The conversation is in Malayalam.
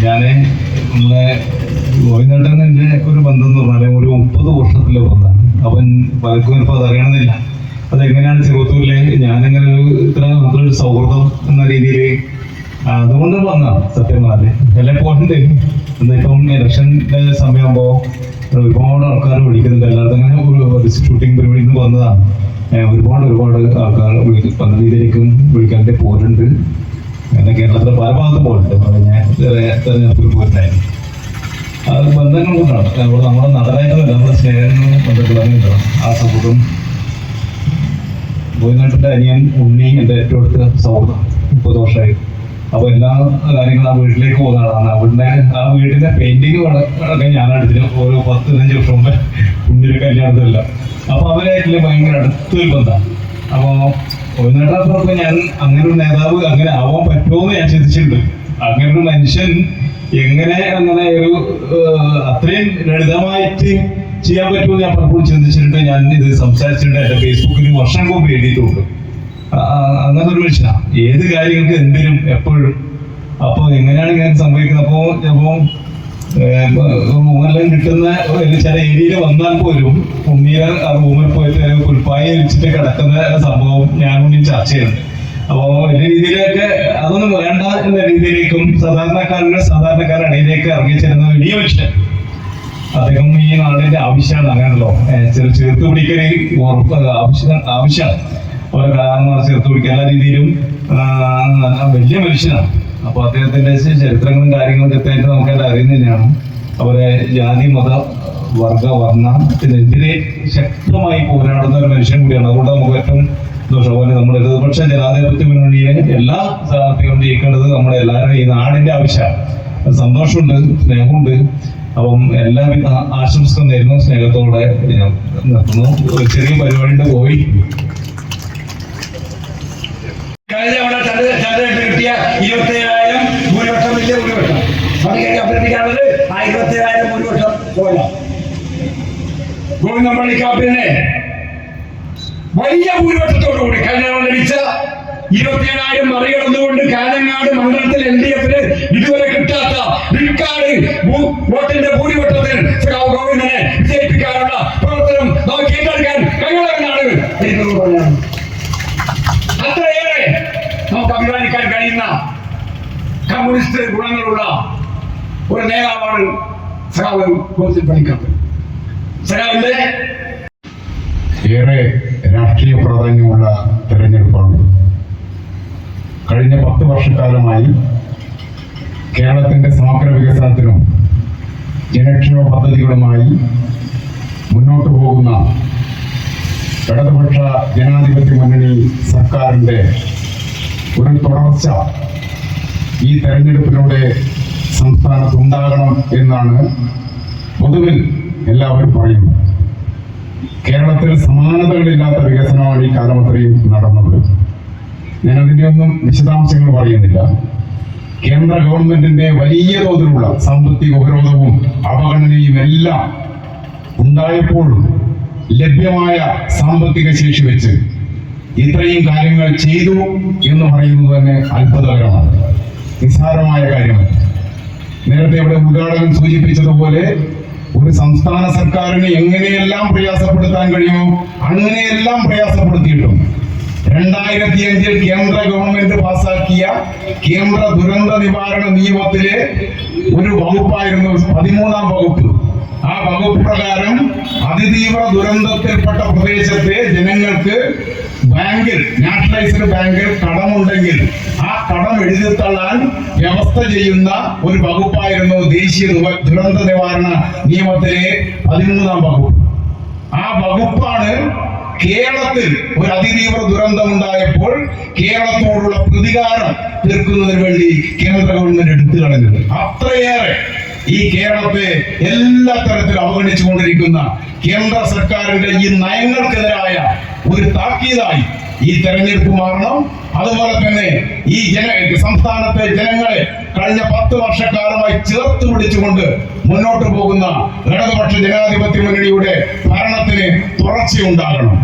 ഞാൻ നമ്മളെ ഗോവിന്ദേട്ടൻ്റെ ഒരു ബന്ധം എന്ന് പറഞ്ഞാൽ ഒരു 30 വർഷത്തിലെ ബന്ധമാണ്. അവൻ പലർക്കും ഇപ്പോൾ അതറിയണമെന്നില്ല. അതെങ്ങനെയാണ് ചെറുത്തൂരിലെ ഞാനങ്ങനെ ഇത്ര നല്ലൊരു സൗഹൃദം എന്ന രീതിയിൽ അതുകൊണ്ട് വന്നതാണ്. സത്യം പറഞ്ഞാൽ എല്ലാ പോയിന്റ് ഇപ്പം ഇലക്ഷൻ്റെ സമയമാകുമ്പോൾ ഒരുപാട് ആൾക്കാർ വിളിക്കുന്നുണ്ട്. എല്ലായിടത്തും അങ്ങനെ ഒരു ഷൂട്ടിംഗ് പരിപാടിയിൽ നിന്ന് വന്നതാണ്. ഒരുപാട് ആൾക്കാർ പല രീതിയിലേക്കും വിളിക്കാൻ്റെ പോരുണ്ട്. എന്നെ കേരളത്തിലെ പല ഭാഗത്തും പോയിട്ടുണ്ട്. ഞാൻ തെരഞ്ഞെടുപ്പിൽ പോയിട്ടുണ്ടായിരുന്നു. അത് ബന്ധങ്ങൾ കൊണ്ടാണ് നമ്മുടെ നടനായിട്ടല്ല, നമ്മുടെ സ്നേഹങ്ങളും ബന്ധപ്പെടാനുണ്ടാവും. ആ സൗഹൃദം ഗോവിന്ദേട്ടൻ്റെ അനിയൻ ഉണ്ണി എൻ്റെ ഏറ്റവും അടുത്ത സൗഹൃദം 30 വർഷമായി. അപ്പോൾ എല്ലാ കാര്യങ്ങളും ആ വീട്ടിലേക്ക് പോകുന്നതാണ്. അവിടെ ആ വീടിൻ്റെ പെയിന്റിങ് അടക്കം ഞാനടുത്തിന് ഓരോ 10-15 വർഷം മുമ്പ് ഉണ്ണിയുടെ കല്യാണത്തിലല്ല. അപ്പോൾ അവരായിട്ടുള്ള ഭയങ്കര അടുത്തൊരു ബന്ധമാണ്. അപ്പോൾ ഗോവിന്ദേട്ടനപ്പുറത്ത് ഞാൻ അങ്ങനെ ഒരു നേതാവ് അങ്ങനെ ആവാൻ പറ്റുമോ എന്ന് ഞാൻ ചിന്തിച്ചിട്ടുണ്ട്. അങ്ങനെ ഒരു മനുഷ്യൻ എങ്ങനെ അങ്ങനെ ഒരു അത്രയും ലളിതമായിട്ട് ചെയ്യാൻ പറ്റുമെന്ന് ഞാൻ പലപ്പോഴും ചിന്തിച്ചിട്ടുണ്ട്. ഞാൻ ഇത് സംസാരിച്ചിട്ടുണ്ട്. എൻ്റെ ഫേസ്ബുക്കിൽ വർഷം മുമ്പ് എഴുതിയിട്ടുണ്ട്. അങ്ങനെ ഒരു മനുഷ്യനാണ്. ഏത് കാര്യങ്ങൾക്ക് എന്തിനും എപ്പോഴും. അപ്പോൾ എങ്ങനെയാണ് ഇങ്ങനെ സംഭവിക്കുന്നത്? അപ്പോൾ ചിലപ്പോൾ റൂമെല്ലാം കിട്ടുന്ന ചില ഏരിയയിൽ വന്നാൽ പോലും ഉണ്ണിയെ ആ റൂമിൽ പോയിട്ട് കുൽപ്പായി വെച്ചിട്ട് കിടക്കുന്ന സംഭവം ഞാനും ചർച്ച ചെയ്യുന്നുണ്ട്. അപ്പോൾ വലിയ രീതിയിലൊക്കെ അതൊന്നും വേണ്ട എന്ന രീതിയിലേക്കും സാധാരണക്കാരുടെ ഇടയിലേക്ക് ഇറങ്ങിച്ചേരുന്ന വലിയ മനുഷ്യൻ. അദ്ദേഹം ഈ നാടിന്റെ ആവശ്യമാണ്. അങ്ങനെയല്ലോ ചേർത്ത് പിടിക്കൽ ആവശ്യമാണ്. ഓരോ കലാകാരന്മാർ ചേർത്ത് പിടിക്കുക എല്ലാ രീതിയിലും നല്ല വലിയ മനുഷ്യനാണ്. അപ്പൊ അദ്ദേഹത്തിന്റെ ചരിത്രങ്ങളും കാര്യങ്ങളും കൃത്യമായിട്ട് നമുക്കെല്ലാം അറിയുന്നത് തന്നെയാണ്. അവരെ ജാതി മത വർഗ വർണ്ണത്തിനെതിരെ ശക്തമായി പോരാടുന്ന ഒരു മനുഷ്യൻ കൂടിയാണ്. അതുകൊണ്ട് നമുക്ക് ഏറ്റവും പോലെ നമ്മുടെ ഇടതുപക്ഷ ജനാധിപത്യ മുന്നണിയെ എല്ലാ സ്ഥാനാർത്ഥികളും ജയിക്കേണ്ടത് നമ്മുടെ എല്ലാവരും ഈ നാടിന്റെ ആവശ്യമാണ്. സന്തോഷമുണ്ട്, സ്നേഹമുണ്ട്. അപ്പം എല്ലാവിധ ആശംസകൾ നേരുന്നു. സ്നേഹത്തോടെ ഞാൻ നിർത്തുന്നു. ഒരു ചെറിയ പരിപാടിയുടെ പോയി കഴിഞ്ഞ കിട്ടിയ 27,000 ഭൂരിപക്ഷം വലിയ ഭൂരിപക്ഷം. അത് കഴിഞ്ഞ് അഭ്യർത്ഥിക്കാനുള്ളത് 27,000 ഭൂരിപക്ഷം പോല ഗോവിന്ദപ്പള്ളിക്കാപ്പിനെ വലിയ ഭൂരിപക്ഷത്തോടുകൂടി കഴിഞ്ഞ ലഭിച്ച 27,000 മറികടന്നുകൊണ്ട് കാഞ്ഞങ്ങാട് മണ്ഡലത്തിൽ LDF-ന് ഇതുവരെ കിട്ടാത്ത വിൽക്കാട് വോട്ടിന്റെ ഭൂരിപക്ഷത്തിൽ ഗോവിന്ദനെ വിജയിപ്പിക്കാനുള്ള പ്രവർത്തനം നമുക്ക് ഏറ്റെടുക്കാൻ കഴിയണമെന്നാണ് എനിക്ക് പറയാൻ. അത്രയേറെ നമുക്ക് അഭിമാനിക്കാൻ കഴിയുന്ന കമ്മ്യൂണിസ്റ്റ് ഗുണങ്ങളുള്ള ഒരു നേതാവാണ് സഖാവ് ഗോവിന്ദപ്പള്ളിക്കാപ്പ്. സഖാവിന്റെ ഏറെ രാഷ്ട്രീയ പ്രാധാന്യമുള്ള തെരഞ്ഞെടുപ്പാണ്. കഴിഞ്ഞ 10 വർഷക്കാലമായി കേരളത്തിന്റെ സമഗ്ര വികസനത്തിനും ജനക്ഷേമ പദ്ധതികളുമായി മുന്നോട്ടു പോകുന്ന ഇടതുപക്ഷ ജനാധിപത്യ മുന്നണി സർക്കാരിന്റെ ഒരു തുടർച്ച ഈ തെരഞ്ഞെടുപ്പിലൂടെ സംസ്ഥാനത്ത് ഉണ്ടാകണം എന്നാണ് പൊതുവിൽ എല്ലാവരും പറയുന്നത്. കേരളത്തിൽ സമാനതകളില്ലാത്ത വികസനമാണ് ഈ കാലം അത്രയും നടന്നത്. ഞാൻ അതിൻ്റെ ഒന്നും വിശദാംശങ്ങൾ പറയുന്നില്ല. കേന്ദ്ര ഗവൺമെന്റിന്റെ വലിയ തോതിലുള്ള സാമ്പത്തിക ഉപരോധവും അവഗണനയും എല്ലാം ഉണ്ടായപ്പോഴും ലഭ്യമായ സാമ്പത്തിക ശേഷി വെച്ച് ഇത്രയും കാര്യങ്ങൾ ചെയ്തു എന്ന് പറയുന്നത് തന്നെ അത്ഭുതകരമാണ്, നിസ്സാരമായ കാര്യമല്ല. നേരത്തെ ഇവിടെ ഉദ്ഘാടകൻ സൂചിപ്പിച്ചതുപോലെ ഒരു സംസ്ഥാന സർക്കാരിനെ എങ്ങനെയെല്ലാം പ്രയാസപ്പെടുത്താൻ കഴിയുമോ അങ്ങനെയെല്ലാം പ്രയാസപ്പെടുത്തിയിട്ടും 2005 കേന്ദ്ര ഗവൺമെന്റ് പാസാക്കിയ കേന്ദ്ര ദുരന്ത നിവാരണ നിയമത്തിലെ ഒരു വകുപ്പായിരുന്നു 13ാം വകുപ്പ്. ആ വകുപ്പ് പ്രകാരം അതിതീവ്ര ദുരന്തത്തിൽപ്പെട്ട പ്രദേശത്തെ ജനങ്ങൾക്ക് ബാങ്കിൽ, നാഷണലൈസ്ഡ് ബാങ്കിൽ കടമുണ്ടെങ്കിൽ ആ കടം എഴുതിത്തള്ളാൻ വ്യവസ്ഥ ചെയ്യുന്ന ഒരു വകുപ്പായിരുന്നു ദേശീയ ദുരന്ത നിവാരണ നിയമത്തിലെ 13ാം വകുപ്പ്. ആ വകുപ്പാണ് കേരളത്തിൽ ഒരു അതിതീവ്ര ദുരന്തം ഉണ്ടായപ്പോൾ കേരളത്തോടുള്ള പ്രതികാരം തീർക്കുന്നതിന് വേണ്ടി കേന്ദ്ര ഗവൺമെന്റ് എടുത്തു കളഞ്ഞത്. അത്രയേറെ ഈ കേരളത്തെ എല്ലാ തരത്തിലും അവഗണിച്ചുകൊണ്ടിരിക്കുന്ന കേന്ദ്ര സർക്കാരിന്റെ ഈ നയങ്ങൾക്കെതിരായ ഒരു താക്കീതായി ഈ തെരഞ്ഞെടുപ്പ് മാറണം. അതുപോലെ തന്നെ ഈ സംസ്ഥാനത്തെ ജനങ്ങളെ കഴിഞ്ഞ 10 വർഷക്കാലമായി ചേർത്ത് പിടിച്ചുകൊണ്ട് മുന്നോട്ട് പോകുന്ന ഇടതുപക്ഷ ജനാധിപത്യ മുന്നണിയുടെ ഭരണത്തിന് തുടർച്ചയുണ്ടാകണം.